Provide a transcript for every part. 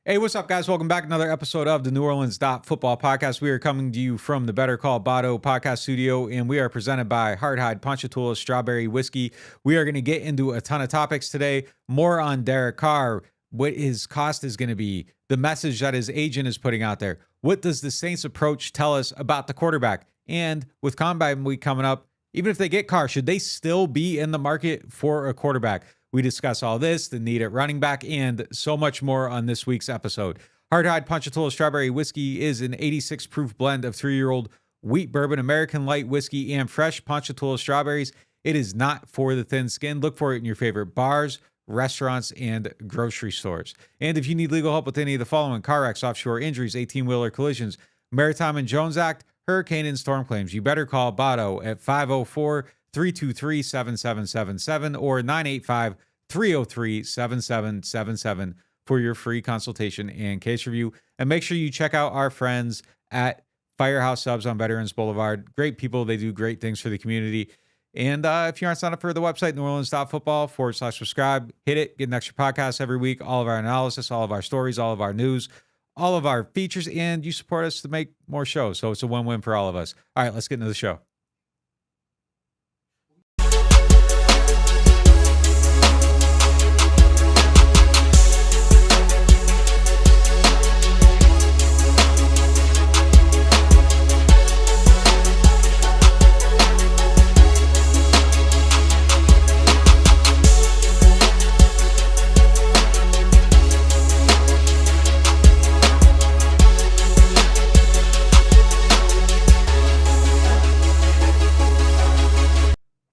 Hey, what's up, guys? Welcome back. Another episode of the NewOrleans.Football podcast. We are coming to you from the Better Call Botto podcast studio, and we are presented by Hardhide Ponchatoula Strawberry Whiskey. We are going to get into a ton of topics today. More on Derek Carr, what his cost is going to be, the message that his agent is putting out there. What does the Saints approach tell us about the quarterback? And with Combine Week coming up, even if they get Carr, should they still be in the market for a quarterback? We discuss all this, the need at running back, and so much more on this week's episode. Hardhide Ponchatoula Strawberry Whiskey is an 86 proof blend of 3-year-old wheat bourbon, American light whiskey, and fresh Ponchatoula strawberries. It is not for the thin skin. Look for it in your favorite bars, restaurants, and grocery stores. And if you need legal help with any of the following: car wrecks, offshore injuries, 18-wheeler collisions, Maritime Jones Act, hurricane and storm claims, you better call Botto at 504-323-7777 or 985-303-7777 for your free consultation and case review. And make sure you check out our friends at Firehouse Subs on Veterans Boulevard. Great people. They do great things for the community. And if you aren't signed up for the website, NewOrleans.Football/subscribe, hit it, get an extra podcast every week, all of our analysis, all of our stories, all of our news, all of our features, and you support us to make more shows. So it's a win-win for all of us. All right, let's get into the show.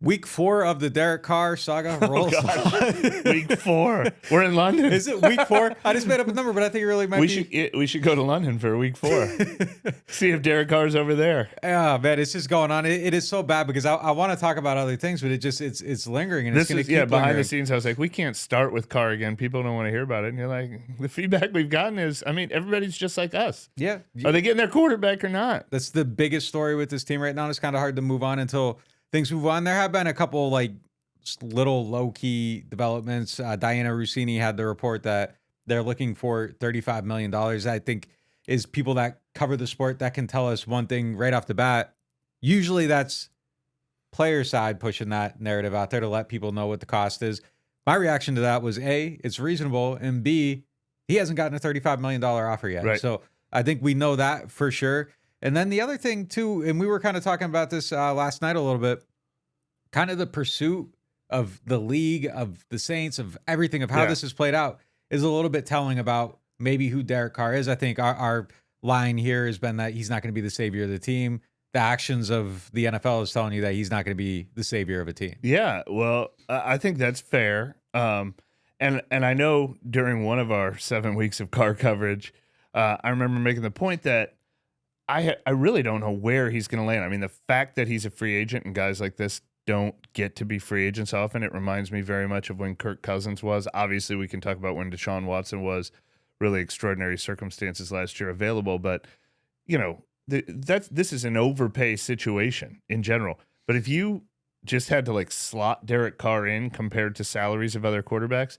Week 4 of the Derek Carr saga rolls. Week 4. We're in London. Is it week 4? I just made up a number, but I think it really might be. We should go to London for week 4. See if Derek Carr's over there. Yeah, man, it's just going on. It is so bad because I want to talk about other things, but it's lingering, and it's going to keep behind lingering. the scenes. I was like, we can't start with Carr again. People don't want to hear about it. And you're like, the feedback we've gotten is, I mean, everybody's just like us. Yeah, are they getting their quarterback or not? That's the biggest story with this team right now. It's kind of hard to move on until things move on. There have been a couple like little low-key developments. Diana Rossini had the report that they're looking for $35 million. I think is people that cover the sport that can tell us one thing right off the bat. Usually that's player side pushing that narrative out there to let people know what the cost is. My reaction to that was A, it's reasonable, and B, he hasn't gotten a $35 million offer yet. Right. So I think we know that for sure. And then the other thing too, and we were kind of talking about this last night a little bit, kind of the pursuit of the league, of the Saints, of everything, of how this has played out is a little bit telling about maybe who Derek Carr is. I think our line here has been that he's not going to be the savior of the team. The actions of the NFL is telling you that he's not going to be the savior of a team. Yeah, well, I think that's fair. And I know during one of our 7 weeks of Carr coverage, I remember making the point that I really don't know where he's going to land. I mean, the fact that he's a free agent and guys like this don't get to be free agents often, it reminds me very much of when Kirk Cousins was. Obviously, we can talk about when Deshaun Watson was, really extraordinary circumstances last year available. But, you know, this is an overpay situation in general. But if you just had to like slot Derek Carr in compared to salaries of other quarterbacks,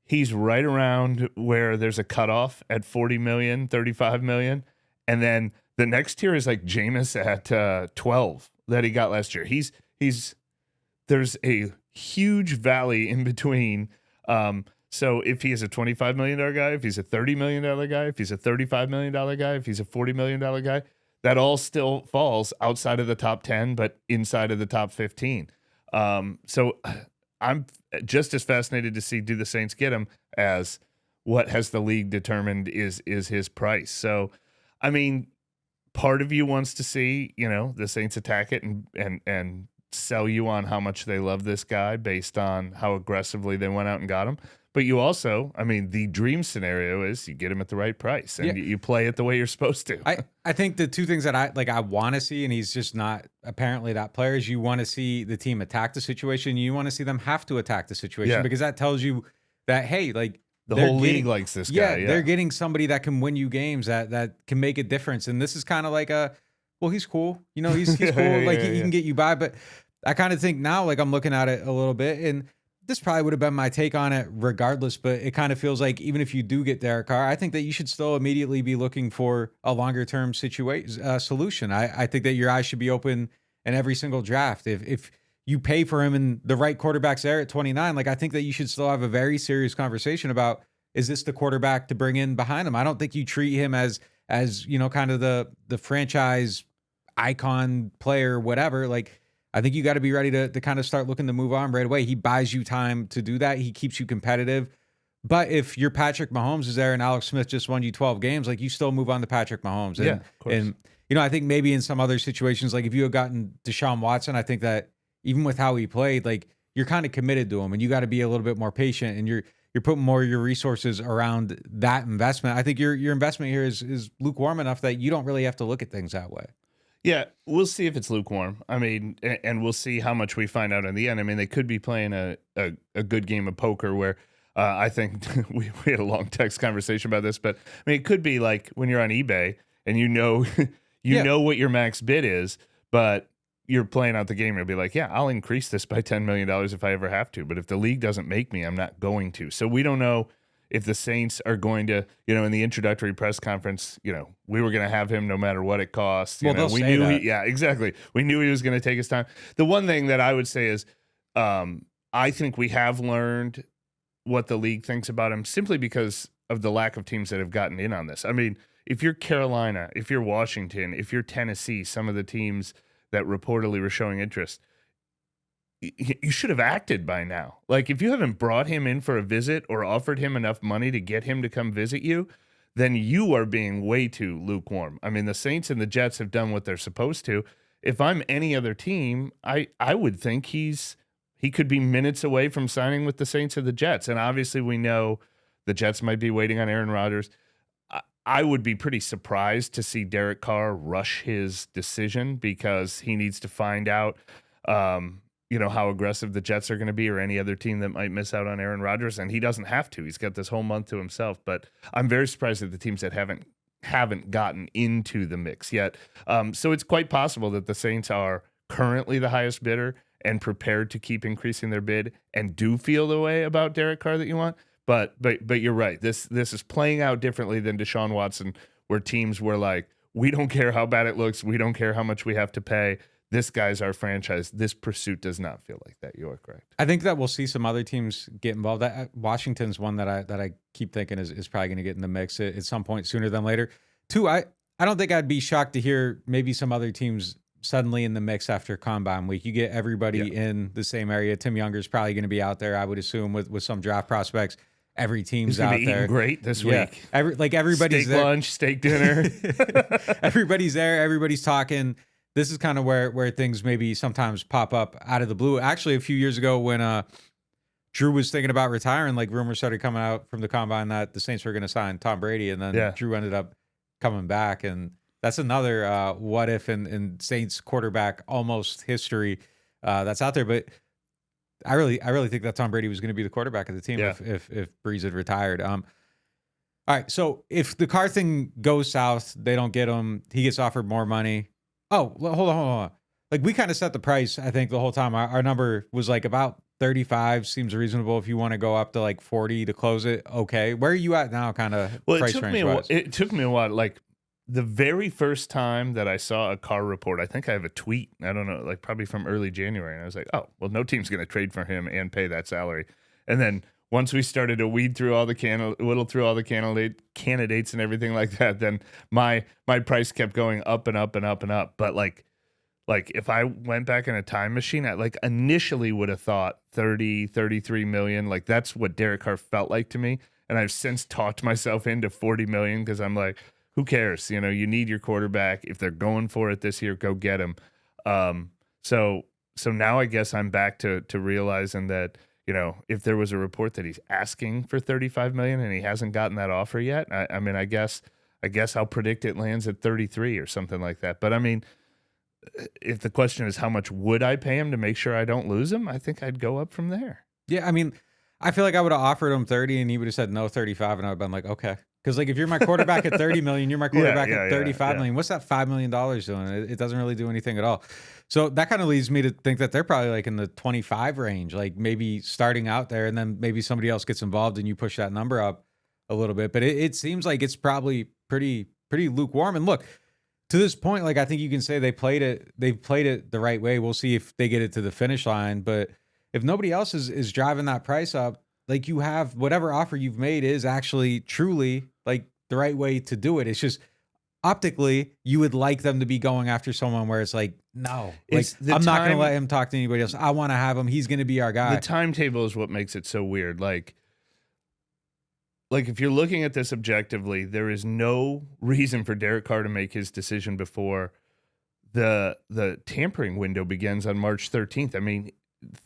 he's right around where there's a cutoff at $40 million, $35 million. And then the next tier is like Jameis at 12 that he got last year. There's a huge valley in between. So if he is a $25 million guy, if he's a $30 million guy, if he's a $35 million guy, if he's a $40 million guy, that all still falls outside of the top 10, but inside of the top 15. So I'm just as fascinated to see, do the Saints get him, as what has the league determined is his price. So, I mean, part of you wants to see, you know, the Saints attack it and sell you on how much they love this guy based on how aggressively they went out and got him. But you also, I mean, the dream scenario is you get him at the right price and you play it the way you're supposed to. I think the two things that I want to see, and he's just not apparently that player, is you want to see the team attack the situation. You want to see them have to attack the situation because that tells you that, hey, like, the whole league likes this guy. Yeah, they're getting somebody that can win you games, that can make a difference. And this is kind of like he's cool. You know, he's cool. He can get you by. But I kind of think now, like, I'm looking at it a little bit, and this probably would have been my take on it regardless, but it kind of feels like even if you do get Derek Carr, I think that you should still immediately be looking for a longer term solution. I think that your eyes should be open in every single draft. If you pay for him and the right quarterback's there at 29, like I think that you should still have a very serious conversation about, is this the quarterback to bring in behind him? I don't think you treat him as kind of the franchise icon player, whatever. Like, I think you got to be ready to kind of start looking to move on right away. He buys you time to do that. He keeps you competitive. But if your Patrick Mahomes is there and Alex Smith just won you 12 games, like you still move on to Patrick Mahomes. And, yeah, of course. And, I think maybe in some other situations, like if you had gotten Deshaun Watson, I think that even with how he played, like you're kind of committed to him and you got to be a little bit more patient and you're putting more of your resources around that investment. I think your investment here is lukewarm enough that you don't really have to look at things that way. Yeah, we'll see if it's lukewarm. I mean, and we'll see how much we find out in the end. I mean, they could be playing a good game of poker where I think we had a long text conversation about this, but I mean, it could be like when you're on eBay and you know what your max bid is, but you're playing out the game and you'll be like, yeah, I'll increase this by $10 million if I ever have to. But if the league doesn't make me, I'm not going to. So we don't know if the Saints are going to, in the introductory press conference, we were going to have him no matter what it costs. Well, we knew yeah, exactly. We knew he was going to take his time. The one thing that I would say is I think we have learned what the league thinks about him simply because of the lack of teams that have gotten in on this. I mean, if you're Carolina, if you're Washington, if you're Tennessee, some of the teams that reportedly were showing interest, you should have acted by now. Like, if you haven't brought him in for a visit or offered him enough money to get him to come visit you, then you are being way too lukewarm. I mean, the Saints and the Jets have done what they're supposed to. If I'm any other team, I would think he could be minutes away from signing with the Saints or the Jets. And obviously we know the Jets might be waiting on Aaron Rodgers. I would be pretty surprised to see Derek Carr rush his decision because he needs to find out how aggressive the Jets are going to be or any other team that might miss out on Aaron Rodgers. And he doesn't have to. He's got this whole month to himself. But I'm very surprised at the teams that haven't gotten into the mix yet. So it's quite possible that the Saints are currently the highest bidder and prepared to keep increasing their bid and do feel the way about Derek Carr that you want. But you're right. This is playing out differently than Deshaun Watson, where teams were like, we don't care how bad it looks. We don't care how much we have to pay. This guy's our franchise. This pursuit does not feel like that. You are correct. I think that we'll see some other teams get involved. Washington's one that I keep thinking is probably going to get in the mix at some point sooner than later. Two, I don't think I'd be shocked to hear maybe some other teams suddenly in the mix after Combine Week. You get everybody in the same area. Tim Younger's probably going to be out there, I would assume, with some draft prospects. Every team's out there. Great this week. Everybody's steak there. Lunch, steak dinner. Everybody's there. Everybody's talking. This is kind of where things maybe sometimes pop up out of the blue. Actually, a few years ago when Drew was thinking about retiring, like rumors started coming out from the Combine that the Saints were going to sign Tom Brady, and then Drew ended up coming back, and that's another what if in Saints quarterback almost history that's out there. But I really think that Tom Brady was going to be the quarterback of the team if Breeze had retired. All right, so if the Carr thing goes south, they don't get him, he gets offered more money. Oh, hold on. Like, we kind of set the price, I think, the whole time. Our number was like about 35 seems reasonable. If you want to go up to like 40 to close it, okay. Where are you at now, kind of price range wise? It took me a while. Like, the very first time that I saw a Carr report, I think I have a tweet, I don't know, like probably from early January, and I was like, oh, well, no team's going to trade for him and pay that salary. And then once we started to whittle through all the candidates and everything like that, then my price kept going up and up and up and up. But like if I went back in a time machine, I like initially would have thought 30, 33 million. Like, that's what Derek Carr felt like to me. And I've since talked myself into 40 million because I'm like, who cares? You need your quarterback. If they're going for it this year, go get him. So now I guess I'm back to realizing that, if there was a report that he's asking for 35 million and he hasn't gotten that offer yet, I mean, I guess I'll predict it lands at 33 or something like that. But I mean, if the question is how much would I pay him to make sure I don't lose him, I think I'd go up from there. Yeah, I mean, I feel like I would have offered him 30 and he would have said no 35, and I would have been like, okay. Because like if you're my quarterback at 30 million, you're my quarterback at 35 million. What's that $5 million doing? It doesn't really do anything at all. So that kind of leads me to think that they're probably like in the 25 range, like maybe starting out there, and then maybe somebody else gets involved and you push that number up a little bit. But it seems like it's probably pretty lukewarm. And look, to this point, like I think you can say they've played it the right way. We'll see if they get it to the finish line. But if nobody else is driving that price up, like you have whatever offer you've made is actually truly like the right way to do it. It's just optically you would like them to be going after someone where it's like, no, like I'm not going to let him talk to anybody else. I want to have him. He's going to be our guy. The timetable is what makes it so weird. Like if you're looking at this objectively, there is no reason for Derek Carr to make his decision before the tampering window begins on March 13th. I mean,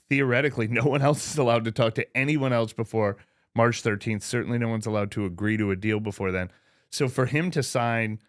theoretically, no one else is allowed to talk to anyone else before March 13th. Certainly no one's allowed to agree to a deal before then. So for him to sign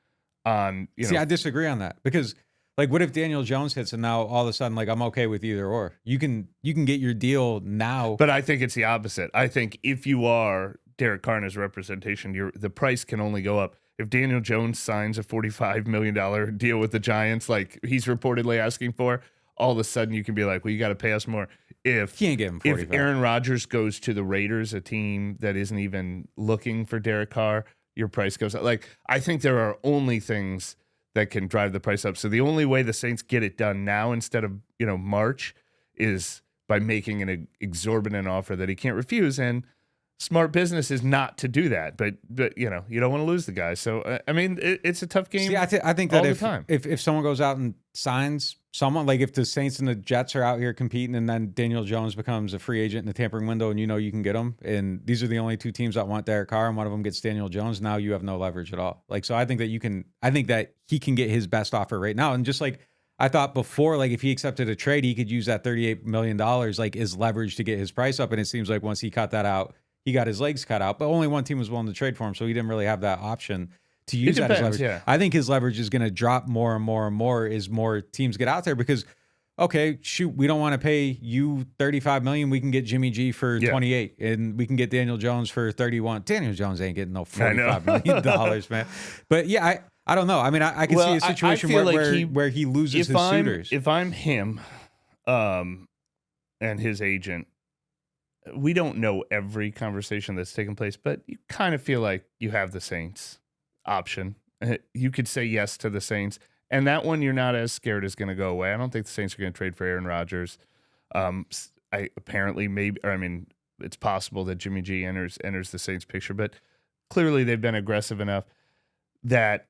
on, I disagree on that, because like, what if Daniel Jones hits and now all of a sudden, like, I'm okay with either or? You can get your deal now. But I think it's the opposite. I think if you are Derek Carr and his representation, the price can only go up. If Daniel Jones signs a $45 million deal with the Giants, like he's reportedly asking for, all of a sudden you can be like, well, you got to pay us more. If he ain't getting 45. If Aaron Rodgers goes to the Raiders, a team that isn't even looking for Derek Carr, your price goes up. Like, I think there are only things that can drive the price up. So the only way the Saints get it done now instead of, March is by making an exorbitant offer that he can't refuse. And smart business is not to do that, but you don't want to lose the guy. So I mean, it's a tough game. See, I think that if someone goes out and signs someone, like if the Saints and the Jets are out here competing, and then Daniel Jones becomes a free agent in the tampering window, and you can get him, and these are the only two teams that want Derek Carr, and one of them gets Daniel Jones, now you have no leverage at all. Like, so I think that he can get his best offer right now, and just like I thought before, like if he accepted a trade, he could use that $38 million like as leverage to get his price up, and it seems like once he cut that out, he got his legs cut out, but only one team was willing to trade for him, so he didn't really have that option to use that as leverage. Yeah. I think his leverage is going to drop more and more and more as more teams get out there, because, okay, shoot, we don't want to pay you $35 million. We can get Jimmy G for 28, and we can get Daniel Jones for 31. Daniel Jones ain't getting no $45 million, man. But yeah, I don't know. I mean, I can see a situation where he loses his suitors. If I'm him, and his agent, we don't know every conversation that's taken place, but you kind of feel like you have the Saints option. You could say yes to the Saints, and that one you're not as scared is going to go away. I don't think the Saints are going to trade for Aaron Rodgers. It's possible that Jimmy G enters the Saints picture, but clearly they've been aggressive enough that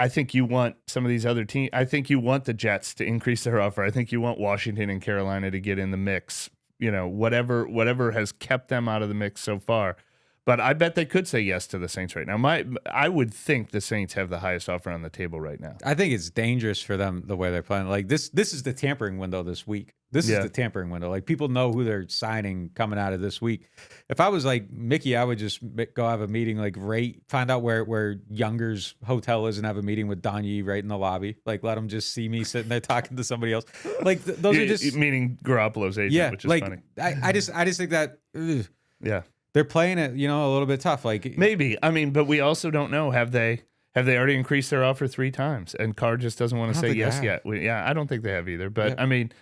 I think you want some of these other teams. I think you want the Jets to increase their offer. I think you want Washington and Carolina to get in the mix. Whatever has kept them out of the mix so far. But I bet they could say yes to the Saints right now. I would think the Saints have the highest offer on the table right now. I think it's dangerous for them the way they're playing. Like this is the tampering window this week. This is the tampering window. Like people know who they're signing coming out of this week. If I was like Mickey, I would just go have a meeting, like find out where Younger's hotel is and have a meeting with Don Yee right in the lobby. Like let them just see me sitting there talking to somebody else. Like those are just meaning Garoppolo's agent, which is like, funny. I just think that yeah. They're playing it, a little bit tough. Like maybe. I mean, but we also don't know. Have they already increased their offer 3 times? And Carr just doesn't want to say yes yet. I don't think they have either. But I mean,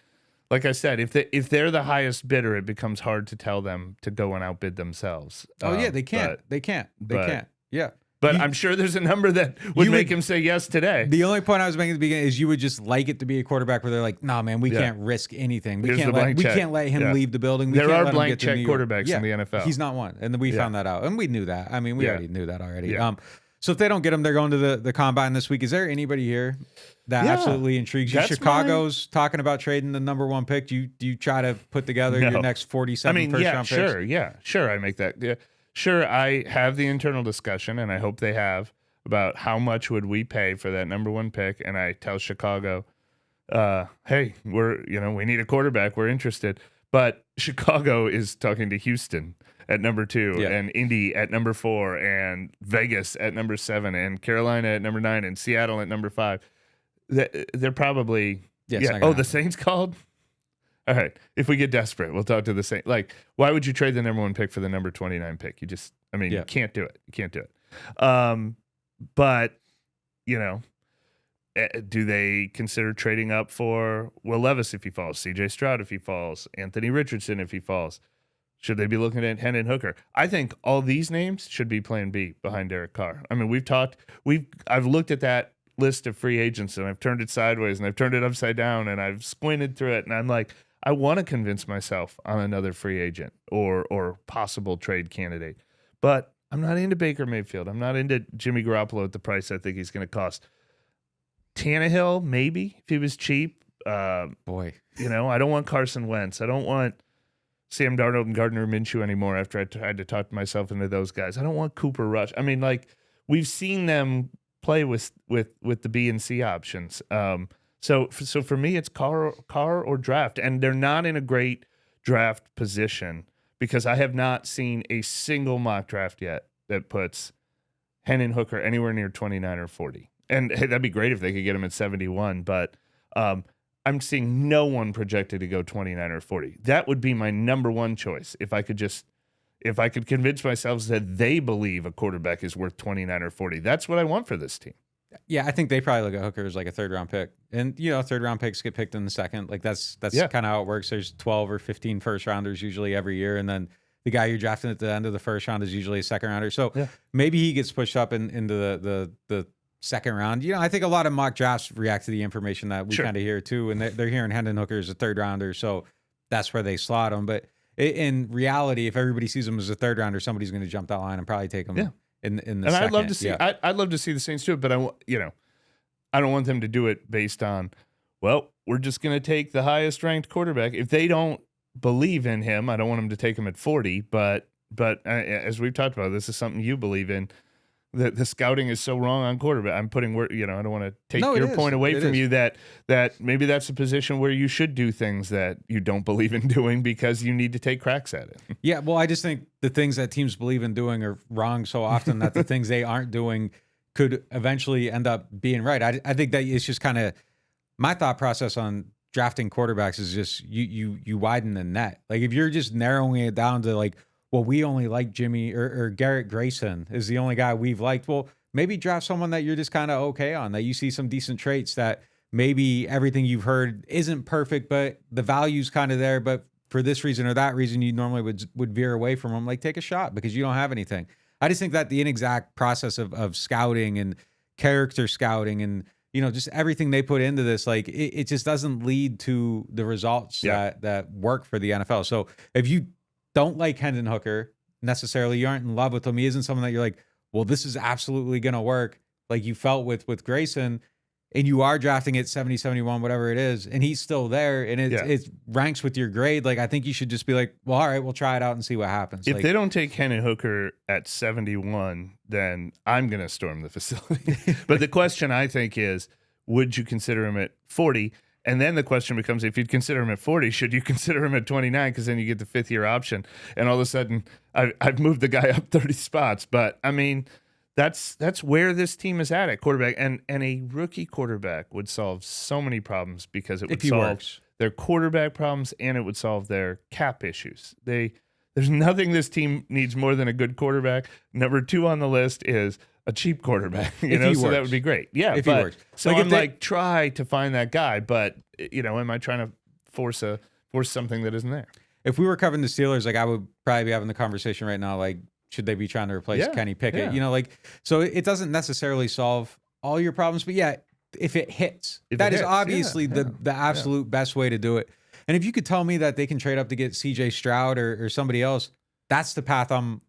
like I said, if they're the highest bidder, it becomes hard to tell them to go and outbid themselves. They can't. They can't. Yeah. But I'm sure there's a number that would make him say yes today. The only point I was making at the beginning is you would just like it to be a quarterback where they're like, nah, man, we can't risk anything. We can't let him leave the building. There are blank check quarterbacks in the NFL. He's not one. And we found that out. And we knew that. I mean, we already knew that already. Yeah. So if they don't get him, they're going to the combine this week. Is there anybody here that absolutely intrigues you? Chicago's talking about trading the number 1 pick. Do you try to put together your next 47 first-round picks? Sure. I make that. Yeah. Sure, I have the internal discussion, and I hope they have, about how much would we pay for that number 1 pick. And I tell Chicago, hey, we need a quarterback. We're interested. But Chicago is talking to Houston at number 2, and Indy at number 4, and Vegas at number 7, and Carolina at number 9, and Seattle at number 5. They're probably the Saints called? All right. If we get desperate, we'll talk to the Saints. Like, why would you trade the number 1 pick for the number 29 pick? You can't do it. You can't do it. But do they consider trading up for Will Levis if he falls, C.J. Stroud if he falls, Anthony Richardson if he falls? Should they be looking at Hendon Hooker? I think all these names should be plan B behind Derek Carr. I mean, I've looked at that list of free agents and I've turned it sideways and I've turned it upside down and I've squinted through it and I'm like, I want to convince myself on another free agent or possible trade candidate. But I'm not into Baker Mayfield. I'm not into Jimmy Garoppolo at the price I think he's going to cost. Tannehill, maybe, if he was cheap. Boy. I don't want Carson Wentz. I don't want Sam Darnold and Gardner Minshew anymore after I tried to talk myself into those guys. I don't want Cooper Rush. I mean, like, we've seen them play with the B and C options. So for me, it's Carr or draft. And they're not in a great draft position because I have not seen a single mock draft yet that puts Hendon Hooker anywhere near 29 or 40. And hey, that'd be great if they could get him at 71, but I'm seeing no one projected to go 29 or 40. That would be my number one choice if I could convince myself that they believe a quarterback is worth 29 or 40. That's what I want for this team. Yeah, I think they probably look at Hooker as like a third-round pick. And, third-round picks get picked in the second. Like, that's kind of how it works. There's 12 or 15 first-rounders usually every year, and then the guy you're drafting at the end of the first round is usually a second-rounder. So maybe he gets pushed up into the second round. I think a lot of mock drafts react to the information that we kind of hear too, and they're hearing Hendon Hooker as a third rounder, so that's where they slot him. But in reality, if everybody sees him as a third rounder, somebody's going to jump that line and probably take him in the and second. I'd love to see. I'd love to see the Saints do it, but I don't want them to do it based on, well, we're just going to take the highest ranked quarterback. If they don't believe in him, I don't want them to take him at 40. But as we've talked about, this is something you believe in. The scouting is so wrong on quarterback. I'm putting I don't want to take your point away from you that maybe that's a position where you should do things that you don't believe in doing because you need to take cracks at it. Yeah, well, I just think the things that teams believe in doing are wrong so often that the things they aren't doing could eventually end up being right. I think that it's just kind of my thought process on drafting quarterbacks is just you widen the net. Like if you're just narrowing it down to like, well, we only like Jimmy or Garrett Grayson is the only guy we've liked. Well, maybe draft someone that you're just kind of okay on, that you see some decent traits that maybe everything you've heard isn't perfect, but the value's kind of there. But for this reason or that reason, you normally would veer away from them. Like take a shot because you don't have anything. I just think that the inexact process of scouting and character scouting and, just everything they put into this, like it just doesn't lead to the results that work for the NFL. So if you don't like Hendon Hooker necessarily, you aren't in love with him, he isn't someone that you're like, well, this is absolutely going to work like you felt with Grayson, and you are drafting at 70, 71, whatever it is, and he's still there, and it ranks with your grade, like I think you should just be like, well, all right, we'll try it out and see what happens. If like, they don't take Hendon Hooker at 71, then I'm going to storm the facility. But the question I think is, would you consider him at 40? And then the question becomes, if you'd consider him at 40, should you consider him at 29? Because then you get the fifth-year option. And all of a sudden, I've moved the guy up 30 spots. But, I mean, that's where this team is at quarterback. And a rookie quarterback would solve so many problems because it would solve their quarterback problems and it would solve their cap issues. There's nothing this team needs more than a good quarterback. Number 2 on the list is a cheap quarterback, so that would be great. Yeah, if he works. So I'm try to find that guy, but am I trying to force something that isn't there? If we were covering the Steelers, like I would probably be having the conversation right now, like should they be trying to replace Kenny Pickett? So it doesn't necessarily solve all your problems, but if it hits, that is obviously the absolute best way to do it. And if you could tell me that they can trade up to get C.J. Stroud or somebody else, that's the path I'm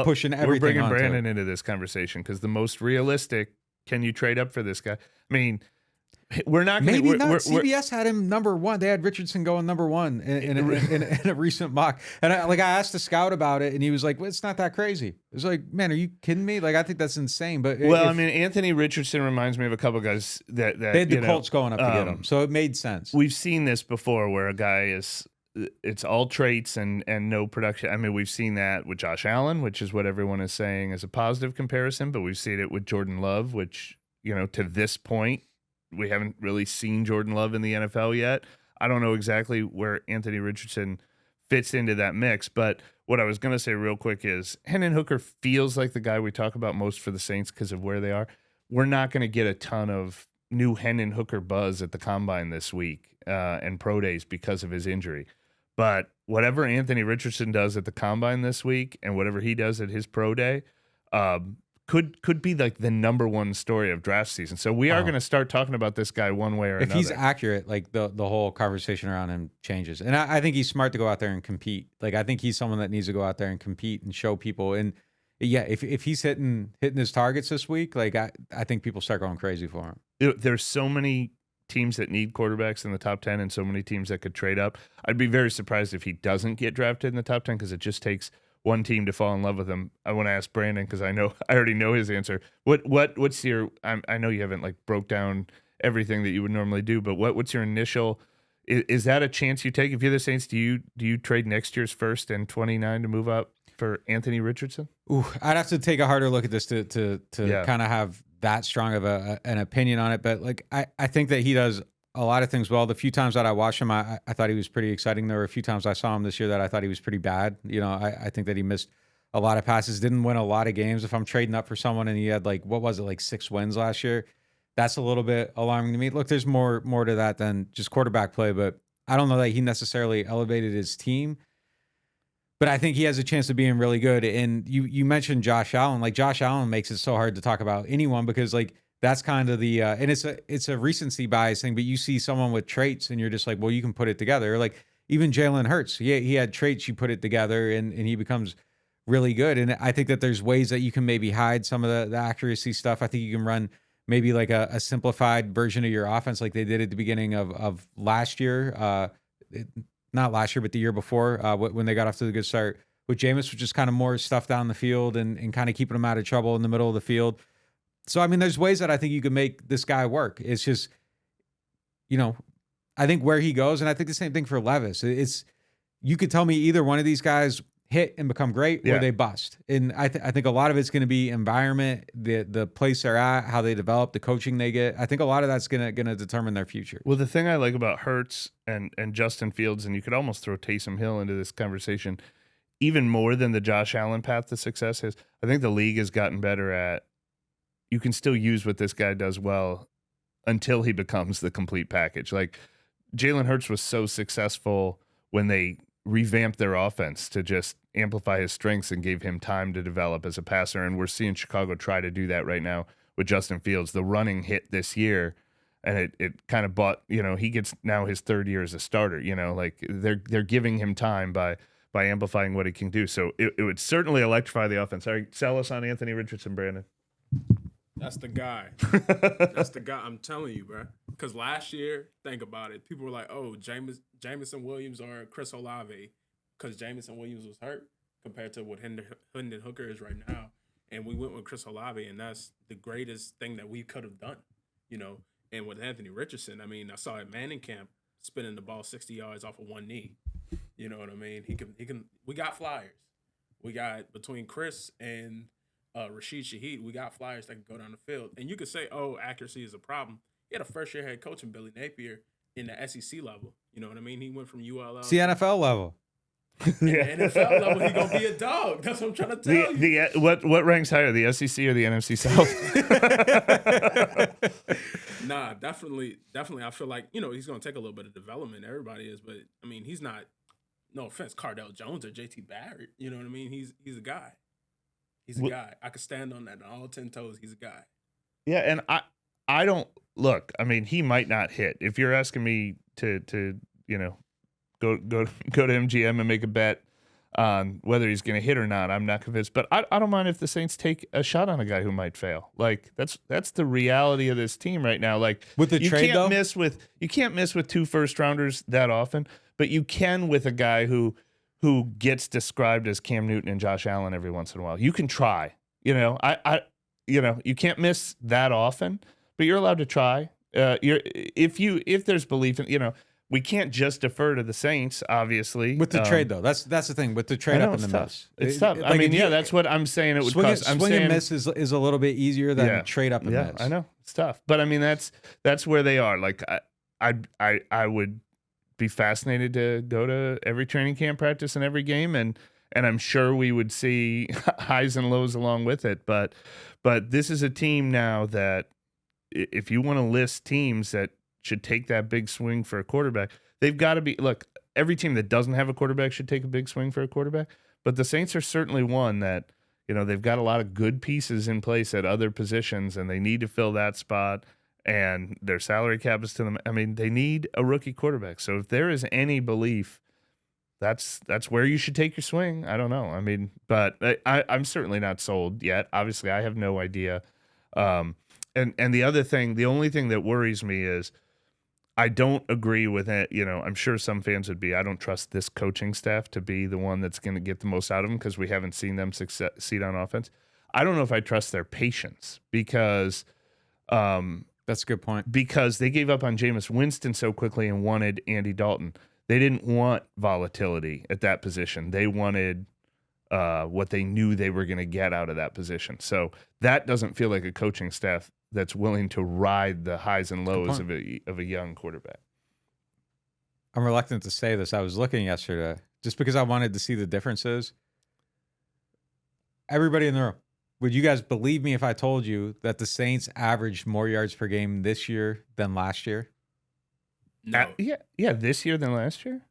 pushing everything. We're bringing onto. Brandon into this conversation because the most realistic, can you trade up for this guy? I mean, we're not going to. Maybe not. CBS had him number 1. They had Richardson going number 1 in a recent mock. And I asked a scout about it, and he was like, well, it's not that crazy. It was like, man, are you kidding me? Like, I think that's insane. But Anthony Richardson reminds me of a couple of guys that they had the Colts going up to get him. So it made sense. We've seen this before where a guy it's all traits and no production. I mean, we've seen that with Josh Allen, which is what everyone is saying is a positive comparison, but we've seen it with Jordan Love, which, to this point, we haven't really seen Jordan Love in the NFL yet. I don't know exactly where Anthony Richardson fits into that mix. But what I was going to say real quick is Hendon Hooker feels like the guy we talk about most for the Saints because of where they are. We're not going to get a ton of new Hendon Hooker buzz at the Combine this week and pro days because of his injury. But whatever Anthony Richardson does at the Combine this week and whatever he does at his pro day could be like the number one story of draft season. So we are going to start talking about this guy one way or another. If he's accurate, like the whole conversation around him changes. And I think he's smart to go out there and compete. Like I think he's someone that needs to go out there and compete and show people. And yeah, if he's hitting his targets this week, like I think people start going crazy for him. There's so many teams that need quarterbacks in the top 10 and so many teams that could trade up. I'd be very surprised if he doesn't get drafted in the top 10 because it just takes one team to fall in love with him. I want to ask Brandon because I already know his answer. What's your? I know you haven't like broke down everything that you would normally do, but what's your initial? Is that a chance you take if you're the Saints? Do you trade next year's first and 29 to move up for Anthony Richardson? Ooh, I'd have to take a harder look at this to kind of have that strong of an opinion on it. But like I think that he does a lot of things well. The few times that I watched him, I thought he was pretty exciting. There were a few times I saw him this year that I thought he was pretty bad. You know, I think that he missed a lot of passes, didn't win a lot of games. If I'm trading up for someone and he had like, what was it, like 6 wins last year, that's a little bit alarming to me. Look, there's more to that than just quarterback play, but I don't know that he necessarily elevated his team. But I think he has a chance of being really good. And you mentioned Josh Allen. Like Josh Allen makes it so hard to talk about anyone because like that's kind of the and it's a recency bias thing. But you see someone with traits and you're just like, well, you can put it together. Like even Jalen Hurts, he had traits. You put it together and he becomes really good. And I think that there's ways that you can maybe hide some of the accuracy stuff. I think you can run maybe like a simplified version of your offense like they did at the beginning of last year. Not last year, but the year before when they got off to the good start with Jameis, which is kind of more stuff down the field and kind of keeping him out of trouble in the middle of the field. So, I mean, there's ways that I think you could make this guy work. It's just, you know, I think where he goes, and I think the same thing for Levis. It's you could tell me either one of these guys hit and become great or they bust. And I think a lot of it's going to be environment, the place they're at, how they develop, the coaching they get. I think a lot of that's going to determine their future. Well, the thing I like about Hurts and Justin Fields, and you could almost throw Taysom Hill into this conversation, even more than the Josh Allen path to success is, I think the league has gotten better at you can still use what this guy does well until he becomes the complete package. Like Jalen Hurts was so successful when they revamped their offense to just amplify his strengths and gave him time to develop as a passer. And we're seeing Chicago try to do that right now with Justin Fields. The running hit this year, and it kind of bought, he gets now his third year as a starter, like they're giving him time by amplifying what he can do. So it would certainly electrify the offense. All right, sell us on Anthony Richardson, Brandon. That's the guy. That's the guy. I'm telling you, bro. Because last year, think about it. People were like, oh, Jameson Williams or Chris Olave, because Jameson Williams was hurt compared to what Hendon Hooker is right now. And we went with Chris Olave, and that's the greatest thing that we could have done, And with Anthony Richardson, I mean, I saw at Manning camp spinning the ball 60 yards off of one knee. You know what I mean? He can. We got flyers. We got between Chris and Rashid Shaheed, we got flyers that can go down the field. And you could say, oh, accuracy is a problem. He had a first-year head coach in Billy Napier in the SEC level. You know what I mean? He went from ULL. It's the NFL level. In the NFL level, he's going to be a dog. That's what I'm trying to tell you. What ranks higher, the SEC or the NFC South? Nah, definitely. I feel like, he's going to take a little bit of development. Everybody is. But, I mean, he's not, no offense, Cardell Jones or JT Barrett. You know what I mean? He's a guy. He's a guy. I could stand on that on all 10 toes. He's a guy. Yeah, and I don't look. I mean, he might not hit. If you're asking me to go to MGM and make a bet on whether he's going to hit or not, I'm not convinced. But I don't mind if the Saints take a shot on a guy who might fail. Like that's the reality of this team right now. Like with the trade, you can't miss with 2 first-rounders that often, but you can with a guy who gets described as Cam Newton and Josh Allen every once in a while. You can try, you can't miss that often, but you're allowed to try. If there's belief in, we can't just defer to the Saints, obviously. With the trade though, that's the thing with the trade up in the miss. It's tough. I mean, that's what I'm saying. It would cost. Swing and miss is a little bit easier than trade up and miss. I know it's tough, but I mean that's where they are. Like I would be fascinated to go to every training camp practice and every game, and I'm sure we would see highs and lows along with it. But this is a team now that if you want to list teams that should take that big swing for a quarterback, they've got to be, look, every team that doesn't have a quarterback should take a big swing for a quarterback, but the Saints are certainly one that, they've got a lot of good pieces in place at other positions, and they need to fill that spot, and their salary cap is to them. I mean, they need a rookie quarterback. So if there is any belief, that's where you should take your swing. I don't know. I mean, but I'm certainly not sold yet. Obviously, I have no idea. And the only thing that worries me is I don't agree with it. I'm sure some fans would be, I don't trust this coaching staff to be the one that's going to get the most out of them because we haven't seen them succeed on offense. I don't know if I trust their patience because that's a good point. Because they gave up on Jameis Winston so quickly and wanted Andy Dalton. They didn't want volatility at that position. They wanted what they knew they were going to get out of that position. So that doesn't feel like a coaching staff that's willing to ride the highs and lows of a young quarterback. I'm reluctant to say this. I was looking yesterday just because I wanted to see the differences. Everybody in the room, would you guys believe me if I told you that the Saints averaged more yards per game this year than last year? No. Yeah, this year than last year?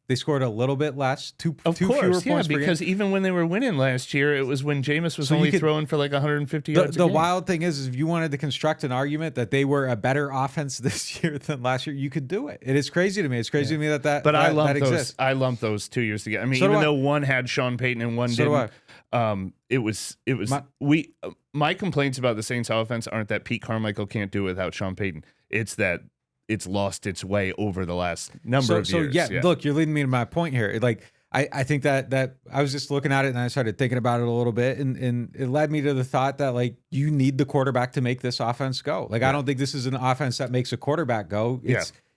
They scored a little bit less, two fewer points per game. Because even when they were winning last year, it was when Jameis was only throwing for like 150 yards a game. The wild thing is if you wanted to construct an argument that they were a better offense this year than last year, you could do it. It is crazy to me. It's crazy to me that But I lump exists. I lump those 2 years together. I mean, even though one had Sean Payton and one didn't. My complaints about the Saints offense aren't that Pete Carmichael can't do it without Sean Payton. It's that it's lost its way over the last number of years. Yeah, look, you're leading me to my point here. Like, I think that I was just looking at it and I started thinking about it a little bit, and it led me to the thought that, like, you need the quarterback to make this offense go. Like, I don't think this is an offense that makes a quarterback go.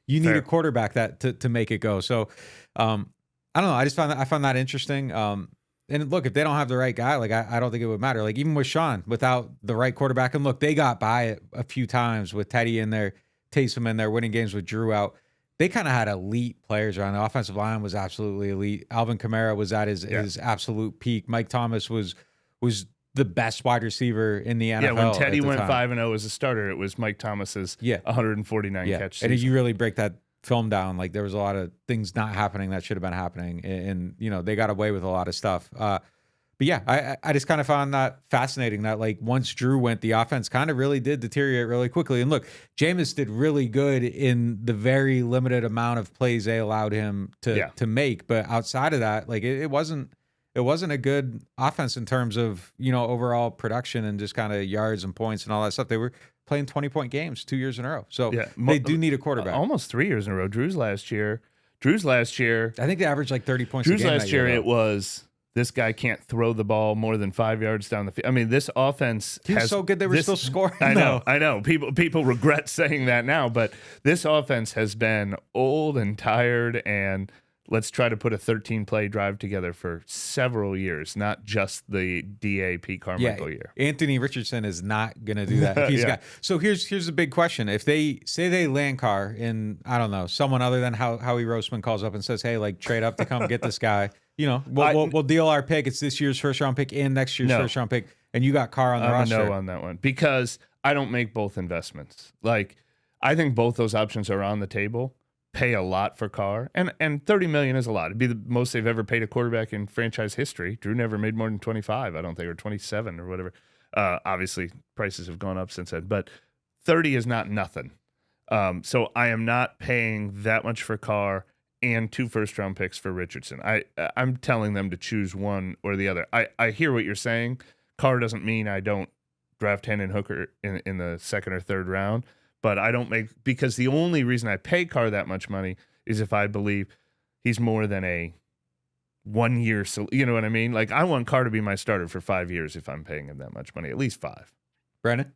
You need a quarterback to make it go. So, I don't know. I just found that interesting. And look, if they don't have the right guy, like, I don't think it would matter. Like, even with Sean, without the right quarterback, and look, they got by it a few times with Teddy in there, Taysom in there, winning games with Drew out. They kind of had elite players around. The offensive line was absolutely elite. Alvin Kamara was at his absolute peak. Mike Thomas was the best wide receiver in the NFL. Yeah, when Teddy went 5-0 as a starter, it was Mike Thomas's 149 catch season. And you really break that film down, like, there was a lot of things not happening that should have been happening, and they got away with a lot of stuff. But yeah, I just kind of found that fascinating that, like, once Drew went, the offense kind of really did deteriorate really quickly. And look, Jameis did really good in the very limited amount of plays they allowed him to make. But outside of that, like, it wasn't a good offense in terms of, overall production and just kind of yards and points and all that stuff. They were playing 20-point games 2 years in a row. So they do need a quarterback. Almost 3 years in a row. Drew's last year, I think they averaged like 30 points Drew's a game. Last year, it was, this guy can't throw the ball more than 5 yards down the field. I mean, this offense He was so good they were still scoring. I know. People regret saying that now, but this offense has been old and tired, and let's try to put a 13-play drive together for several years, not just the DA Pete Carmichael year. Anthony Richardson is not going to do that. If he's got. So here's the big question. If they say they land Carr and, I don't know, someone other than Howie Roseman calls up and says, hey, like, trade up to come get this guy, we'll deal our pick. It's this year's first-round pick and next year's first-round pick, and you got Carr on the roster. No on that one, because I don't make both investments. Like, I think both those options are on the table. Pay a lot for Carr, and $30 million is a lot. It'd be the most they've ever paid a quarterback in franchise history. Drew never made more than 25, I don't think, or 27 or whatever. Obviously, prices have gone up since then, but 30 is not nothing. So I am not paying that much for Carr and 2 first-round picks for Richardson. I'm telling them to choose one or the other. I hear what you're saying. Carr doesn't mean I don't draft Hendon Hooker in the second or third round. But I don't because the only reason I pay Carr that much money is if I believe he's more than a 1 year. So, you know what I mean? Like, I want Carr to be my starter for 5 years if I'm paying him that much money, at least 5. Brandon?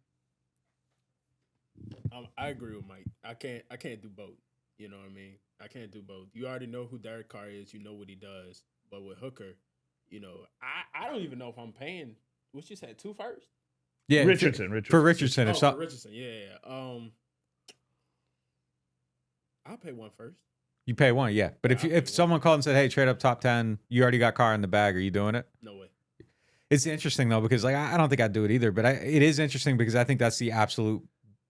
I agree with Mike. I can't do both. You know what I mean? I can't do both. You already know who Derek Carr is. You know what he does. But with Hooker, I don't even know if I'm paying. What you said, 2 first? Yeah, Richardson. For Richardson. For Richardson, yeah. I'll pay 1 first. You pay one, yeah. But if someone called and said, "Hey, trade up top 10, you already got Carr in the bag," are you doing it? No way. It's interesting though because like I don't think I'd do it either. But it is interesting because I think that's the absolute.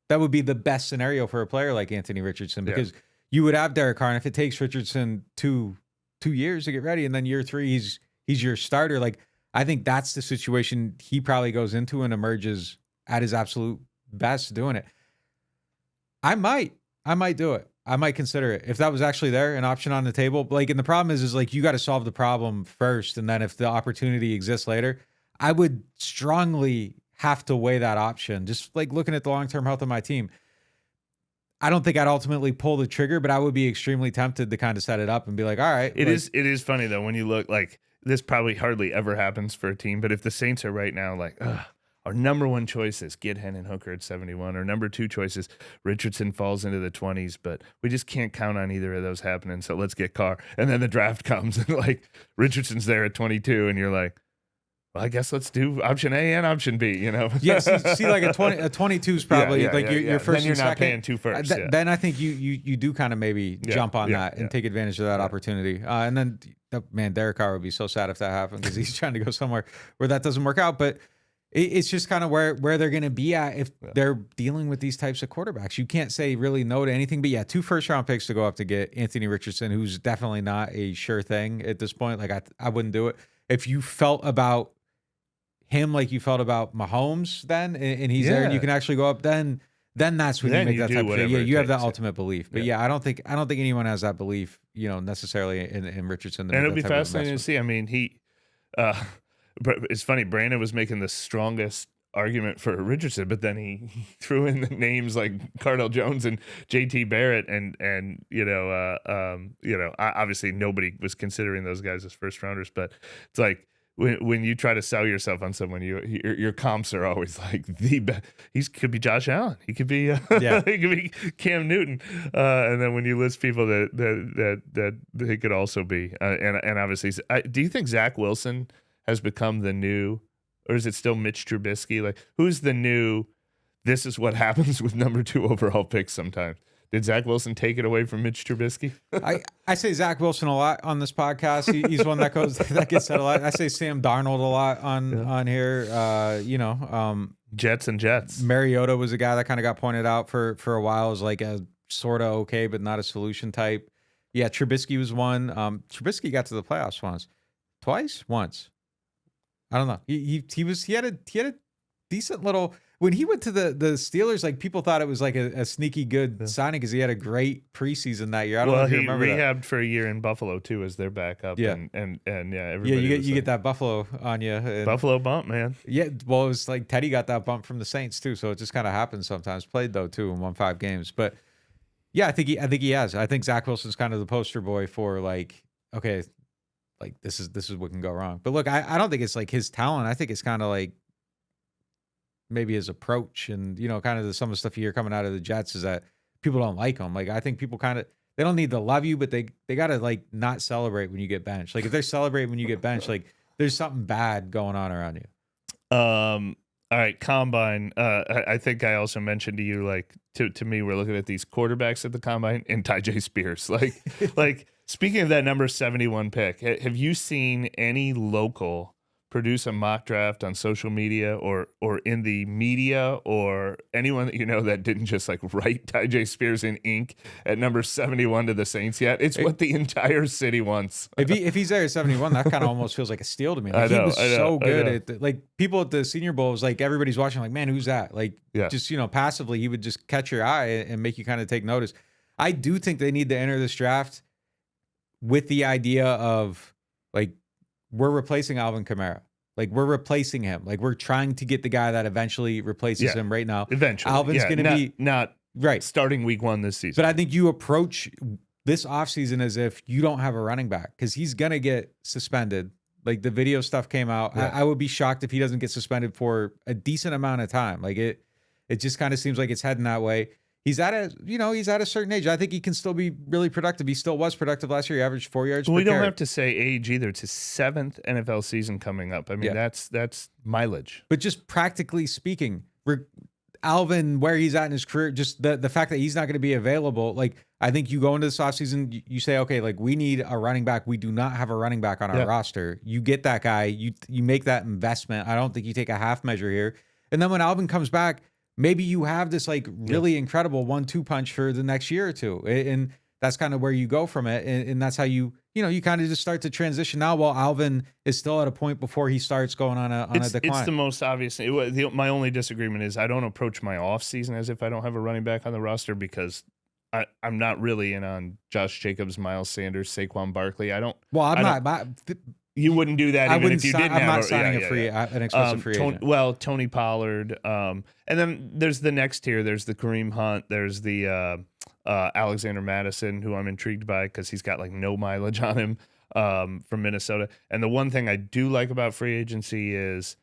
That would be the best scenario for a player like Anthony Richardson because you would have Derek Carr, and if it takes Richardson two years to get ready, and then year 3 he's your starter. Like I think that's the situation he probably goes into and emerges at his absolute best doing it. I might do it. I might consider it if that was actually there, an option on the table. Like, and the problem is like you got to solve the problem first, and then if the opportunity exists later, I would strongly have to weigh that option. Just like looking at the long-term health of my team, I don't think I'd ultimately pull the trigger, but I would be extremely tempted to kind of set it up and be like, all right. It is funny though when you look like this probably hardly ever happens for a team, but if the Saints are right now like, our number 1 choice is get Hennon Hooker at 71. Our number 2 choice is Richardson falls into the 20s, but we just can't count on either of those happening. So let's get Carr. And then the draft comes and like Richardson's there at 22 and you're like, well, I guess let's do option A and option B, you know? Yeah, see like a 22 is probably your first then you're and not second. paying 2 first. Then I think you do kind of maybe jump on that and take advantage of that opportunity. And then, man, Derek Carr would be so sad if that happened because he's trying to go somewhere where that doesn't work out. But it's just kind of where they're going to be at if they're dealing with these types of quarterbacks. You can't say really no to anything. But yeah, 2 first-round picks to go up to get Anthony Richardson, who's definitely not a sure thing at this point. Like I wouldn't do it. If you felt about him like you felt about Mahomes then, and he's there and you can actually go up, then that's when you make that type of thing. Yeah, you have that ultimate belief. But I don't think anyone has that belief, necessarily in Richardson. And it'll be fascinating to see. I mean, but it's funny, Brandon was making the strongest argument for Richardson, but then he threw in the names like Cardell Jones and JT Barrett and obviously nobody was considering those guys as first rounders, but it's like when you try to sell yourself on someone, your comps are always like he could be Josh Allen, he could be he could be Cam Newton, and then when you list people that they could also be, and obviously, do you think Zach Wilson has become the new, or is it still Mitch Trubisky? Like, who's the new? This is what happens with number 2 overall picks sometimes. Did Zach Wilson take it away from Mitch Trubisky? I say Zach Wilson a lot on this podcast. He's one that gets said a lot. I say Sam Darnold a lot on here. Jets and Jets. Mariota was a guy that kind of got pointed out for a while as like a sort of okay, but not a solution type. Yeah, Trubisky was one. Trubisky got to the playoffs once. I don't know. He had a decent little. When he went to the Steelers, like people thought it was like a sneaky good signing because he had a great preseason that year. I don't know if you remember that. He rehabbed for a year in Buffalo too as their backup. Yeah, everybody. You get that Buffalo on you. Buffalo bump, man. Yeah, well, it was like Teddy got that bump from the Saints too, so it just kind of happens sometimes. Played though too and won 5 games, but yeah, I think he has. I think Zach Wilson's kind of the poster boy for like, okay, like this is what can go wrong. But look, I don't think it's like his talent. I think it's kind of like maybe his approach and kind of some of the stuff you hear coming out of the Jets is that people don't like him. Like I think people kind of they don't need to love you, but they got to like not celebrate when you get benched. Like if they're celebrating when you get benched, like there's something bad going on around you. All right, combine. I think I also mentioned to you like to me we're looking at these quarterbacks at the combine and Tyjae Spears. Like speaking of that number 71 pick, have you seen any local produce a mock draft on social media or in the media or anyone that that didn't just like write Tyjae Spears in ink at number 71 to the Saints yet? It's what the entire city wants. If he's there at 71, that kind of almost feels like a steal to me. Like, he was so good at like people at the Senior Bowl was like everybody's watching like, man, who's that? Like just passively he would just catch your eye and make you kind of take notice. I do think they need to enter this draft with the idea of like we're replacing Alvin Kamara. Like we're replacing him. Like we're trying to get the guy that eventually replaces him right now. Eventually. Alvin's going to be not right starting week 1 this season. But I think you approach this offseason as if you don't have a running back because he's going to get suspended. Like the video stuff came out. Yeah. I would be shocked if he doesn't get suspended for a decent amount of time. Like it just kind of seems like it's heading that way. He's at a certain age. I think he can still be really productive. He still was productive last year. He averaged 4 yards per carry. We don't have to say age either. It's his 7th NFL season coming up. I mean, that's mileage. But just practically speaking, Alvin, where he's at in his career, just the fact that he's not going to be available, like I think you go into this offseason, you say, okay, like we need a running back. We do not have a running back on our roster. You get that guy, you make that investment. I don't think you take a half measure here. And then when Alvin comes back, maybe you have this like really incredible 1-2 punch for the next year or two. And that's kind of where you go from it. And that's how you kind of just start to transition now while Alvin is still at a point before he starts going on a decline. It's the most obvious. My only disagreement is I don't approach my off season as if I don't have a running back on the roster because I'm not really in on Josh Jacobs, Miles Sanders, Saquon Barkley. You wouldn't do that even if you didn't have. I'm not signing an expensive free agent. Tony Pollard. And then there's the next tier. There's the Kareem Hunt. There's the Alexander Madison, who I'm intrigued by because he's got like no mileage on him from Minnesota. And the one thing I do like about free agency is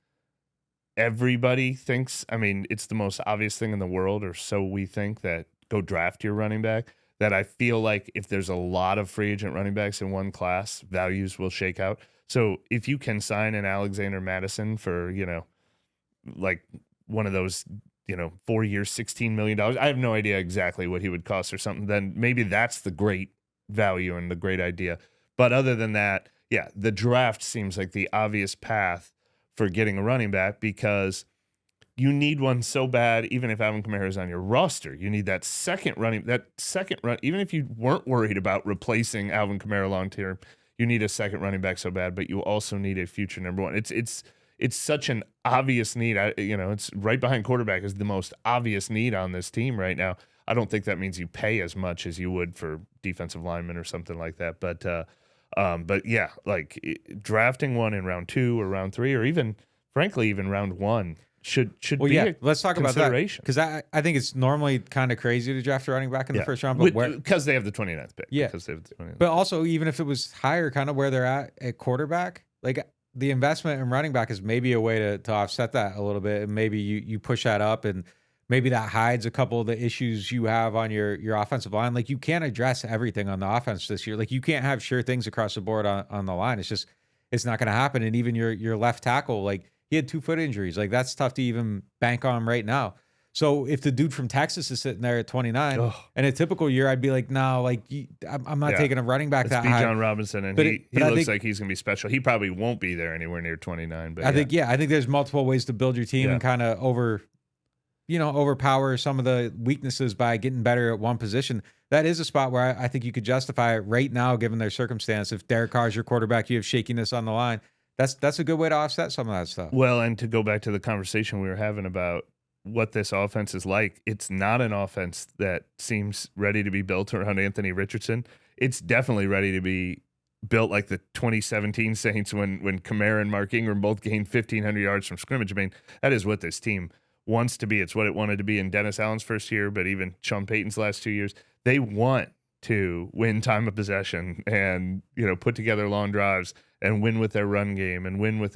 everybody thinks, I mean, it's the most obvious thing in the world, or so we think, that go draft your running back. That I feel like if there's a lot of free agent running backs in one class, values will shake out. So if you can sign an Alexander Madison for, like one of those, 4 years, $16 million, I have no idea exactly what he would cost or something, then maybe that's the great value and the great idea. But other than that, the draft seems like the obvious path for getting a running back because you need one so bad. Even if Alvin Kamara is on your roster, you need that second run. Even if you weren't worried about replacing Alvin Kamara long term, you need a second running back so bad, but you also need a future number one. It's such an obvious need. It's right behind quarterback is the most obvious need on this team right now. I don't think that means you pay as much as you would for defensive linemen or something like that. But yeah, like drafting one in round 2 or round 3, or even frankly round 1 should be a let's talk about that, because I think it's normally kind of crazy to draft a running back in the first round, but because they have the 29th pick. Yeah, because they have the 29th. But also, even if it was higher, kind of where they're at quarterback, like the investment in running back is maybe a way to offset that a little bit, and maybe you push that up, and maybe that hides a couple of the issues you have on your offensive line. Like you can't address everything on the offense this year. Like you can't have sure things across the board on the line. It's not going to happen. And even your left tackle, like he had 2 foot injuries. Like that's tough to even bank on right now. So if the dude from Texas is sitting there at 29, in a typical year, I'd be like, no, like I'm not taking a running back that high. John Robinson, and he looks like he's going to be special. He probably won't be there anywhere near 29. But I think there's multiple ways to build your team and kind of overpower some of the weaknesses by getting better at one position. That is a spot where I think you could justify it right now, given their circumstance. If Derek Carr is your quarterback, you have shakiness on the line. That's a good way to offset some of that stuff. Well, and to go back to the conversation we were having about what this offense is like, it's not an offense that seems ready to be built around Anthony Richardson. It's definitely ready to be built like the 2017 Saints when Kamara and Mark Ingram both gained 1,500 yards from scrimmage. I mean, that is what this team wants to be. It's what it wanted to be in Dennis Allen's first year, but even Sean Payton's last 2 years. They want to win time of possession and, put together long drives and win with their run game and win with,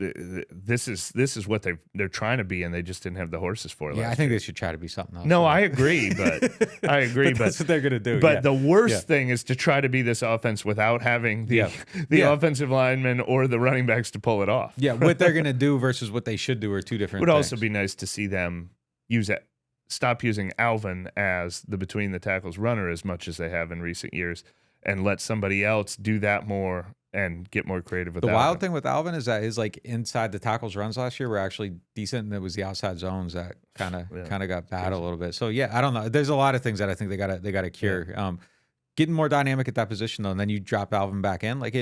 this is what they're trying to be, and they just didn't have the horses for it. Yeah, I think they should try to be something else. No, I agree, but that's what they're going to do. But the worst thing is to try to be this offense without having the offensive linemen or the running backs to pull it off. Yeah, what they're going to do versus what they should do are two different things. It would also be things. nice to see them stop using Alvin as the between the tackles runner as much as they have in recent years, and let somebody else do that more and get more creative with the Alvin. Wild thing with Alvin is that his like inside the tackles runs last year were actually decent, and it was the outside zones that kind of got bad a little bit. So I don't know. There's a lot of things that I think they gotta cure. Yeah. Getting more dynamic at that position though, and then you drop Alvin back in, like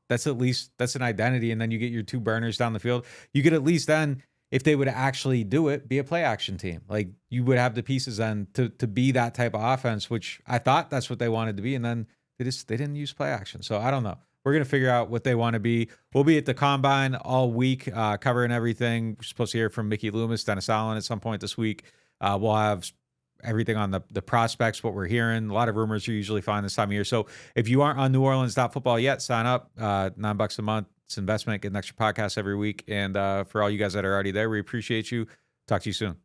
that's an identity, and then you get your 2 burners down the field. You could at least then, if they would actually do it, be a play action team. Like you would have the pieces then to be that type of offense, which I thought that's what they wanted to be, and then they didn't use play action. So I don't know. We're going to figure out what they want to be. We'll be at the Combine all week, covering everything. We're supposed to hear from Mickey Loomis, Dennis Allen at some point this week. We'll have everything on the prospects, what we're hearing. A lot of rumors you usually find this time of year. So if you aren't on NewOrleans.Football yet, sign up. $9 a month. It's investment. Get an extra podcast every week. And for all you guys that are already there, we appreciate you. Talk to you soon.